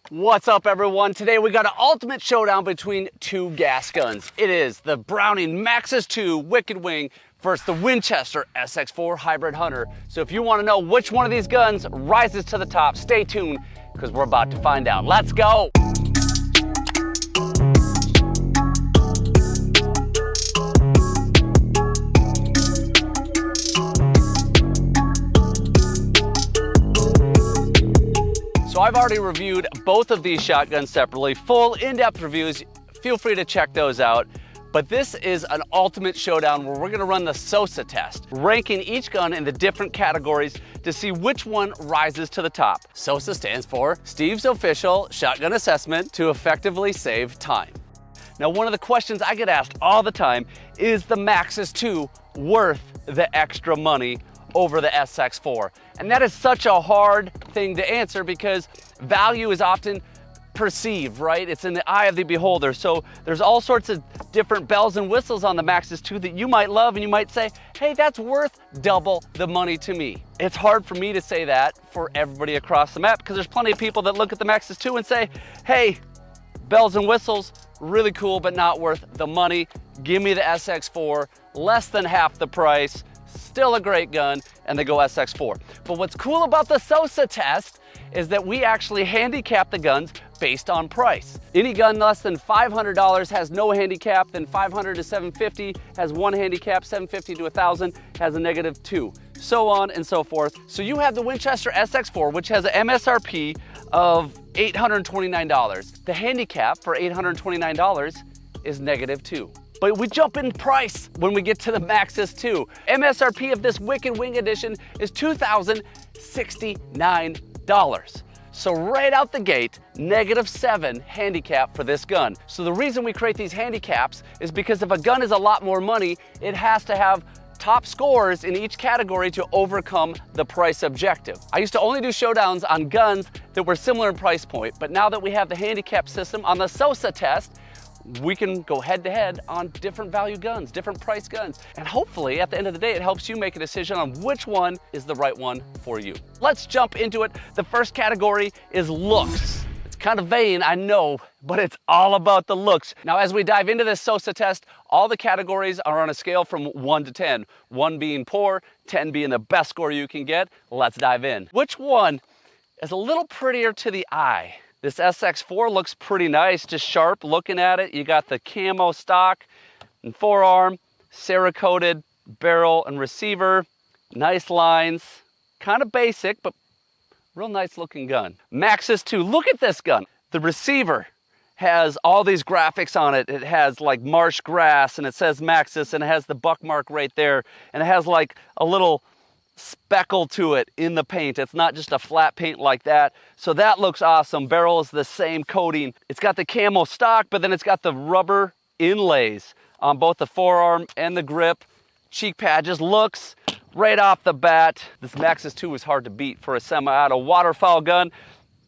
What's up, everyone? Today we got an ultimate showdown between two gas guns. It is the Browning Maxus 2 Wicked Wing versus the Winchester SX4 Hybrid Hunter. So if you want to know which one of these guns rises to the top, stay tuned because we're about to find out. Let's go! So I've already reviewed both of these shotguns separately, full in-depth reviews. Feel free to check those out. But this is an ultimate showdown where we're gonna run the SOSA test, ranking each gun in the different categories to see which one rises to the top. SOSA stands for Steve's Official Shotgun Assessment to Effectively Save Time. Now, one of the questions I get asked all the time is the Maxus 2 worth the extra money over the SX4? And that is such a hard thing to answer because value is often perceived, right? It's in the eye of the beholder. So there's all sorts of different bells and whistles on the Maxus 2 that you might love and you might say, hey, that's worth double the money to me. It's hard for me to say that for everybody across the map because there's plenty of people that look at the Maxus 2 and say, hey, bells and whistles, really cool, but not worth the money. Give me the SX4, less than half the price. Still a great gun, and they go SX4. But what's cool about the SOSA test is that we actually handicap the guns based on price. Any gun less than $500 has no handicap, then $500 to $750 has one handicap, $750 to $1,000 has a -2, so on and so forth. So you have the Winchester SX4, which has an MSRP of $829. The handicap for $829 is -2. But we jump in price when we get to the Maxus 2. MSRP of this Wicked Wing edition is $2,069. So right out the gate, -7 handicap for this gun. So the reason we create these handicaps is because if a gun is a lot more money, it has to have top scores in each category to overcome the price objective. I used to only do showdowns on guns that were similar in price point, but now that we have the handicap system on the SOSA test, we can go head to head on different value guns, different price guns. And hopefully at the end of the day, it helps you make a decision on which one is the right one for you. Let's jump into it. The first category is looks. It's kind of vain, I know, but it's all about the looks. Now, as we dive into this SOSA test, all the categories are on a scale from 1 to 10. 1 being poor, 10 being the best score you can get. Let's dive in. Which one is a little prettier to the eye? This SX4 looks pretty nice, just sharp looking at it. You got the camo stock and forearm, Cerakoted barrel and receiver, nice lines, kind of basic, but real nice looking gun. Maxus 2, look at this gun. The receiver has all these graphics on it. It has like marsh grass and it says Maxus and it has the buck mark right there. And it has like a little speckle to it in the paint. It's not just a flat paint like that. So that looks awesome. Barrel is the same coating. It's got the camo stock, but then it's got the rubber inlays on both the forearm and the grip. Cheek pad just looks right off the bat. This Maxus 2 is hard to beat for a semi-auto waterfowl gun.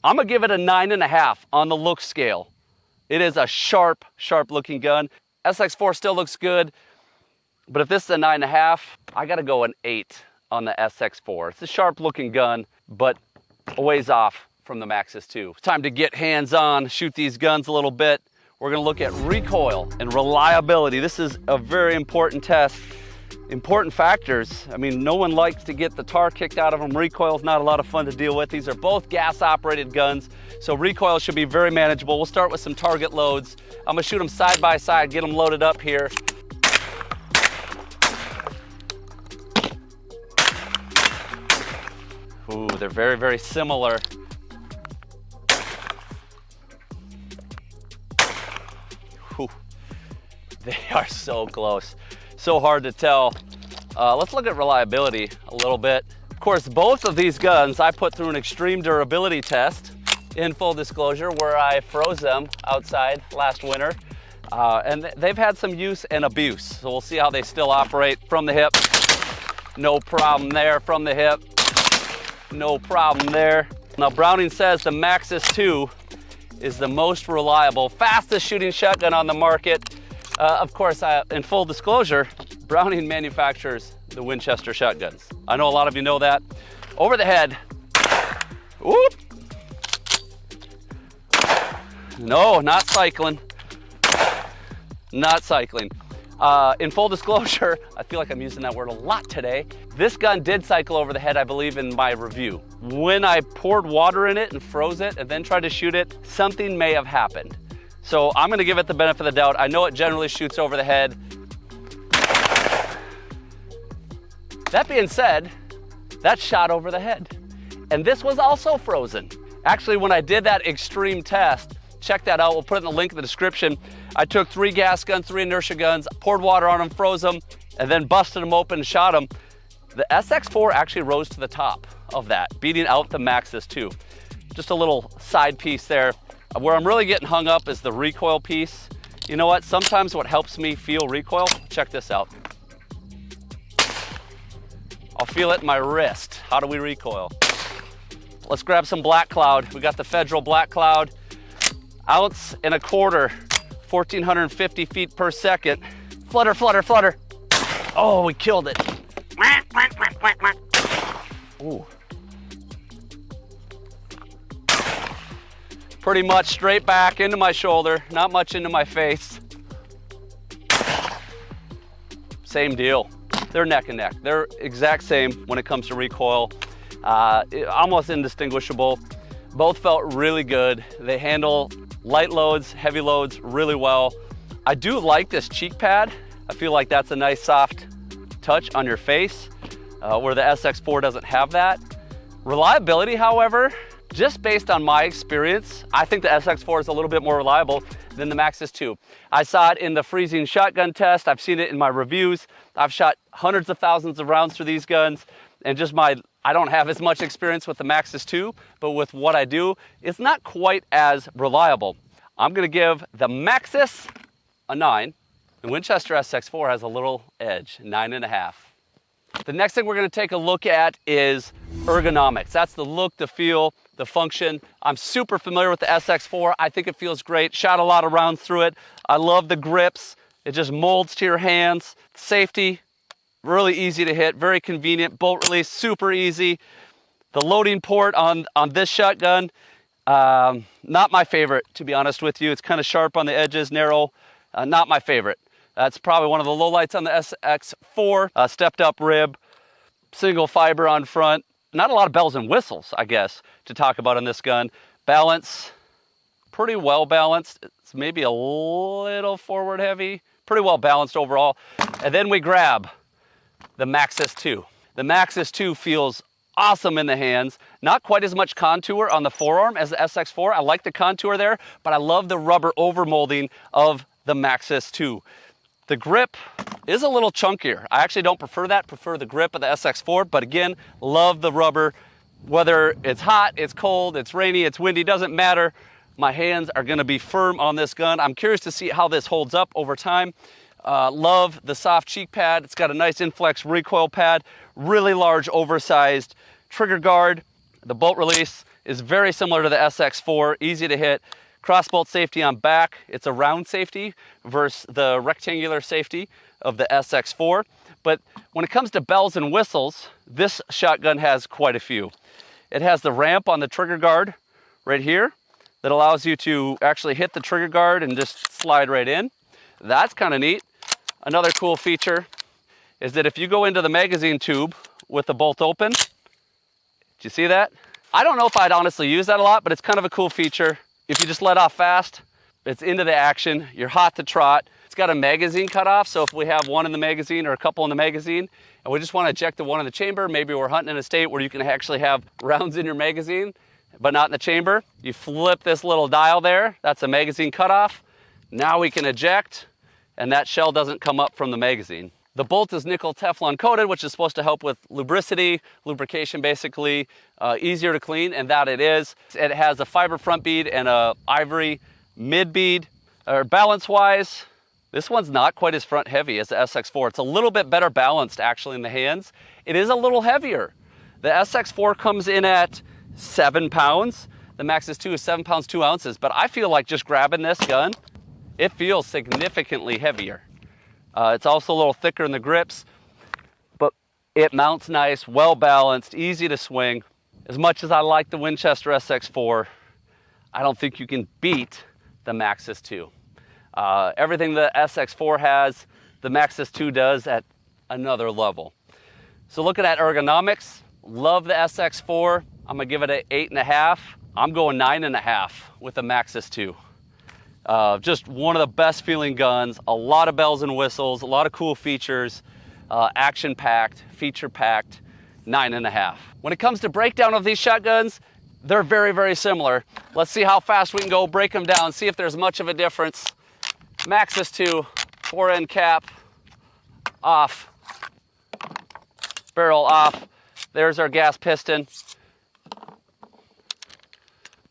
I'm gonna give it a 9.5 on the look scale. It is a sharp looking gun. SX4 still looks good, but if this is a 9.5, I gotta go an 8 on the SX4. It's a sharp looking gun, but a ways off from the Maxus 2. It's time to get hands-on, shoot these guns a little bit. We're gonna look at recoil and reliability. This is a very important test. Important factors. I mean, no one likes to get the tar kicked out of them. Recoil is not a lot of fun to deal with. These are both gas-operated guns, so recoil should be very manageable. We'll start with some target loads. I'm gonna shoot them side by side, get them loaded up here. Ooh, they're very, very similar. Ooh, they are so close. So hard to tell. Let's look at reliability a little bit. Of course, both of these guns I put through an extreme durability test, in full disclosure, where I froze them outside last winter. And they've had some use and abuse. So we'll see how they still operate from the hip. No problem there from the hip. No problem there. Now, Browning says the Maxus 2 is the most reliable, fastest shooting shotgun on the market. Of course, in full disclosure, Browning manufactures the Winchester shotguns. I know a lot of you know that. Over the head. Whoop. No, not cycling. Not cycling. In full disclosure, I feel like I'm using that word a lot today. This gun did cycle over the head, I believe, in my review. When I poured water in it and froze it and then tried to shoot it, something may have happened. So I'm gonna give it the benefit of the doubt. I know it generally shoots over the head. That being said, that shot over the head. And this was also frozen. Actually, when I did that extreme test, check that out, we'll put it in the link in the description. I took 3 gas guns, 3 inertia guns, poured water on them, froze them, and then busted them open and shot them. The SX4 actually rose to the top of that, beating out the Maxus 2. Just a little side piece there. Where I'm really getting hung up is the recoil piece. You know what? Sometimes what helps me feel recoil, check this out. I'll feel it in my wrist. How do we recoil? Let's grab some Black Cloud. We got the Federal Black Cloud. 1.25 ounces, 1,450 feet per second. Flutter, flutter, flutter. Oh, we killed it. Ooh. Pretty much straight back into my shoulder, not much into my face. Same deal. They're neck and neck. They're exact same when it comes to recoil. Almost indistinguishable. Both felt really good. They handle light loads, heavy loads really well. I do like this cheek pad. I feel like that's a nice soft touch on your face, where the SX4 doesn't have that. Reliability, however, just based on my experience, I think the SX4 is a little bit more reliable than the Maxus 2. I saw it in the freezing shotgun test. I've seen it in my reviews. I've shot hundreds of thousands of rounds through these guns, and just I don't have as much experience with the Maxus 2, but with what I do, it's not quite as reliable. I'm gonna give the Maxus a 9. The Winchester SX4 has a little edge, 9.5. The next thing we're gonna take a look at is ergonomics. That's the look, the feel, the function. I'm super familiar with the SX4. I think it feels great. Shot a lot of rounds through it. I love the grips. It just molds to your hands. Safety, really easy to hit, very convenient. Bolt release, super easy. The loading port on this shotgun, not my favorite, to be honest with you. It's kind of sharp on the edges, narrow, not my favorite. That's probably one of the lowlights on the SX4. Stepped up rib, single fiber on front. Not a lot of bells and whistles, I guess, to talk about on this gun. Balance, pretty well balanced. It's maybe a little forward heavy, pretty well balanced overall. And then we grab the Maxus 2. The Maxus 2 feels awesome in the hands. Not quite as much contour on the forearm as the SX4. I like the contour there, but I love the rubber overmolding of the Maxus 2. The grip is a little chunkier. I actually don't prefer that, prefer the grip of the SX4, but again, love the rubber. Whether it's hot, it's cold, it's rainy, it's windy, doesn't matter. My hands are gonna be firm on this gun. I'm curious to see how this holds up over time. Love the soft cheek pad. It's got a nice inflex recoil pad, really large, oversized trigger guard. The bolt release is very similar to the SX4, easy to hit. Crossbolt safety on back. It's a round safety versus the rectangular safety of the SX4. But when it comes to bells and whistles, this shotgun has quite a few. It has the ramp on the trigger guard right here that allows you to actually hit the trigger guard and just slide right in. That's kind of neat. Another cool feature is that if you go into the magazine tube with the bolt open, do you see that? I don't know if I'd honestly use that a lot, but it's kind of a cool feature. If you just let off fast, it's into the action, you're hot to trot. It's got a magazine cutoff, so if we have one in the magazine or a couple in the magazine, and we just want to eject the one in the chamber, maybe we're hunting in a state where you can actually have rounds in your magazine, but not in the chamber, you flip this little dial there, that's a magazine cutoff. Now we can eject, and that shell doesn't come up from the magazine. The bolt is nickel Teflon coated, which is supposed to help with lubrication basically, easier to clean, and that it is. It has a fiber front bead and a ivory mid bead. Balance-wise, this one's not quite as front heavy as the SX4. It's a little bit better balanced actually in the hands. It is a little heavier. The SX4 comes in at 7 pounds. The Maxus 2 is 7 pounds, 2 ounces, but I feel like just grabbing this gun, it feels significantly heavier. It's also a little thicker in the grips, but it mounts nice, well balanced, easy to swing. As much as I like the Winchester SX4, I don't think you can beat the Maxus 2. Everything the SX4 has, the Maxus 2 does at another level. So looking at ergonomics, love the SX4. I'm gonna give it an 8.5. I'm going 9.5 with the Maxus 2. Just one of the best feeling guns, a lot of bells and whistles, a lot of cool features, action-packed, feature-packed, 9.5. When it comes to breakdown of these shotguns, they're very, very similar. Let's see how fast we can go, break them down, see if there's much of a difference. Maxus 2, 4-end cap, off, barrel off. There's our gas piston.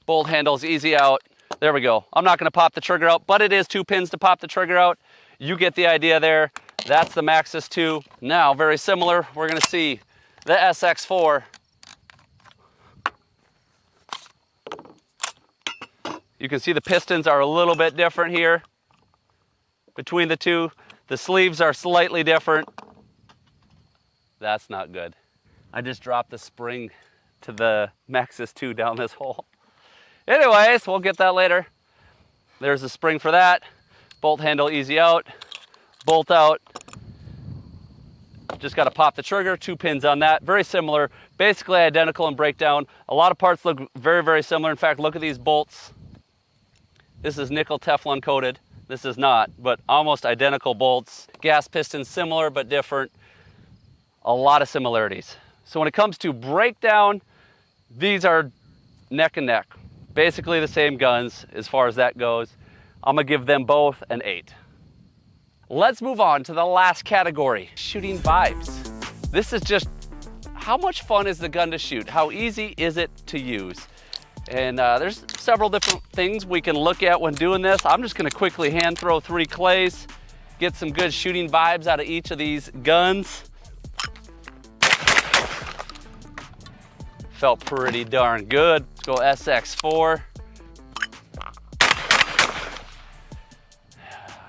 Bolt handles easy out. There we go. I'm not gonna pop the trigger out, but it is 2 pins to pop the trigger out. You get the idea there. That's the Maxus 2. Now, very similar, we're gonna see the SX4. You can see the pistons are a little bit different here between the two. The sleeves are slightly different. That's not good. I just dropped the spring to the Maxus 2 down this hole. Anyways, we'll get that later. There's the spring for that. Bolt handle easy out, bolt out. Just gotta pop the trigger, 2 pins on that. Very similar, basically identical in breakdown. A lot of parts look very, very similar. In fact, look at these bolts. This is nickel Teflon coated. This is not, but almost identical bolts. Gas pistons similar, but different. A lot of similarities. So when it comes to breakdown, these are neck and neck. Basically the same guns as far as that goes. I'm gonna give them both an 8. Let's move on to the last category, shooting vibes. This is just how much fun is the gun to shoot? How easy is it to use? And there's several different things we can look at when doing this. I'm just gonna quickly hand throw 3 clays, get some good shooting vibes out of each of these guns. Felt pretty darn good. Let's go SX4.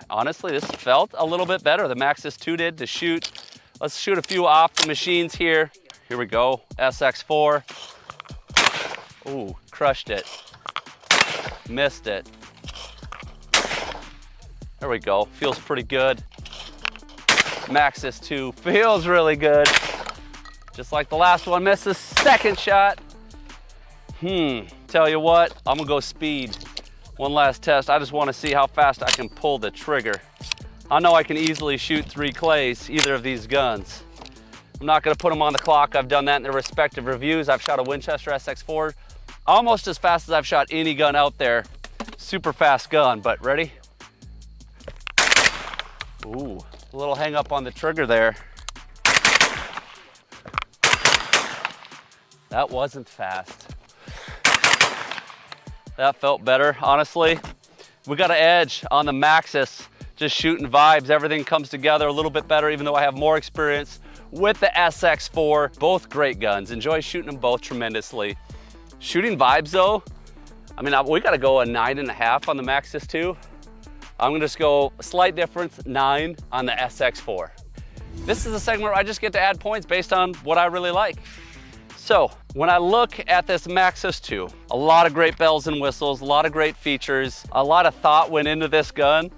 Honestly, this felt a little bit better. The Maxus 2 did to shoot. Let's shoot a few off the machines here. Here we go, SX4. Ooh, crushed it. Missed it. There we go, feels pretty good. Maxus 2 feels really good. Just like the last one, missed the second shot. Tell you what, I'm gonna go speed. One last test. I just wanna see how fast I can pull the trigger. I know I can easily shoot 3 clays, either of these guns. I'm not gonna put them on the clock. I've done that in their respective reviews. I've shot a Winchester SX4 almost as fast as I've shot any gun out there. Super fast gun, but ready? Ooh, a little hang up on the trigger there. That wasn't fast. That felt better, honestly. We got an edge on the Maxus, just shooting vibes. Everything comes together a little bit better, even though I have more experience with the SX4. Both great guns. Enjoy shooting them both tremendously. Shooting vibes though, I mean, we gotta go a 9.5 on the Maxus 2. I'm gonna just go a slight difference, 9 on the SX4. This is a segment where I just get to add points based on what I really like. So when I look at this Maxus 2, a lot of great bells and whistles, a lot of great features, a lot of thought went into this gun.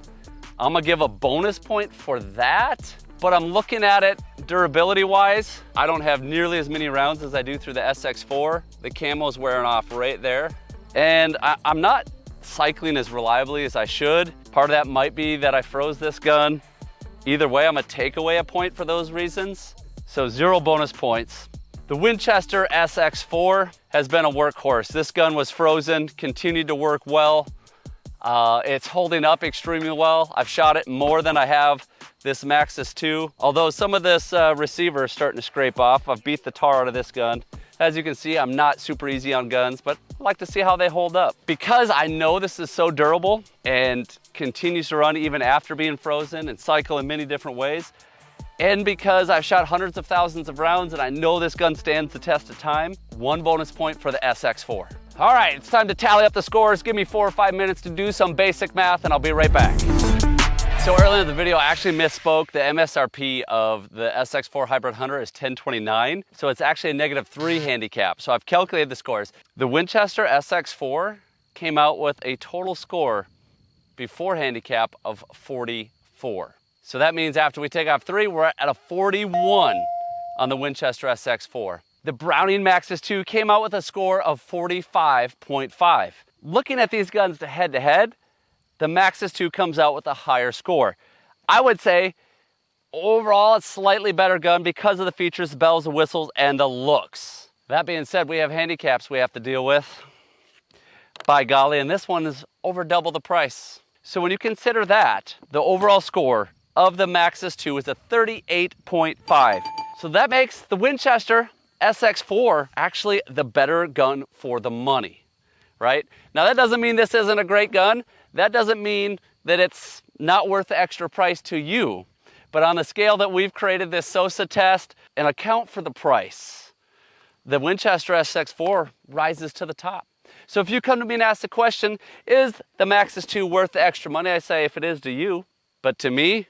I'm gonna give a bonus point for that, but I'm looking at it durability wise. I don't have nearly as many rounds as I do through the SX4. The camo's wearing off right there. And I'm not cycling as reliably as I should. Part of that might be that I froze this gun. Either way, I'm gonna take away a point for those reasons. So 0 bonus points. The Winchester SX4 has been a workhorse. This gun was frozen, continued to work well. It's holding up extremely well. I've shot it more than I have this Maxus 2. Although some of this receiver is starting to scrape off. I've beat the tar out of this gun. As you can see, I'm not super easy on guns, but I like to see how they hold up. Because I know this is so durable and continues to run even after being frozen and cycle in many different ways, and because I've shot hundreds of thousands of rounds and I know this gun stands the test of time, 1 bonus point for the SX4. All right, it's time to tally up the scores. Give me 4 or 5 minutes to do some basic math and I'll be right back. So earlier in the video, I actually misspoke. The MSRP of the SX4 Hybrid Hunter is 1029. So it's actually a -3 handicap. So I've calculated the scores. The Winchester SX4 came out with a total score before handicap of 44. So that means after we take off 3, we're at a 41 on the Winchester SX4. The Browning Maxus 2 came out with a score of 45.5. Looking at these guns head to head, the Maxus 2 comes out with a higher score. I would say overall it's a slightly better gun because of the features, the bells and whistles, and the looks. That being said, we have handicaps we have to deal with. By golly, and this one is over double the price. So when you consider that, the overall score of the Maxus 2 is a 38.5. So that makes the Winchester SX4 actually the better gun for the money, right? Now that doesn't mean this isn't a great gun. That doesn't mean that it's not worth the extra price to you. But on the scale that we've created this SOSA test and account for the price, the Winchester SX4 rises to the top. So if you come to me and ask the question, is the Maxus 2 worth the extra money? I say if it is to you, but to me,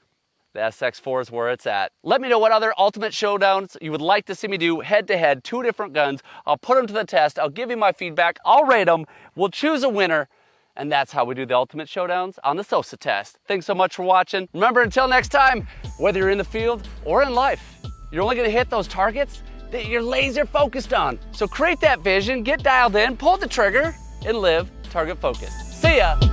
the SX4 is where it's at. Let me know what other ultimate showdowns you would like to see me do head to head, 2 different guns. I'll put them to the test. I'll give you my feedback. I'll rate them. We'll choose a winner. And that's how we do the ultimate showdowns on the SOSA test. Thanks so much for watching. Remember, until next time, whether you're in the field or in life, you're only gonna hit those targets that you're laser focused on. So create that vision, get dialed in, pull the trigger, and live target focused. See ya.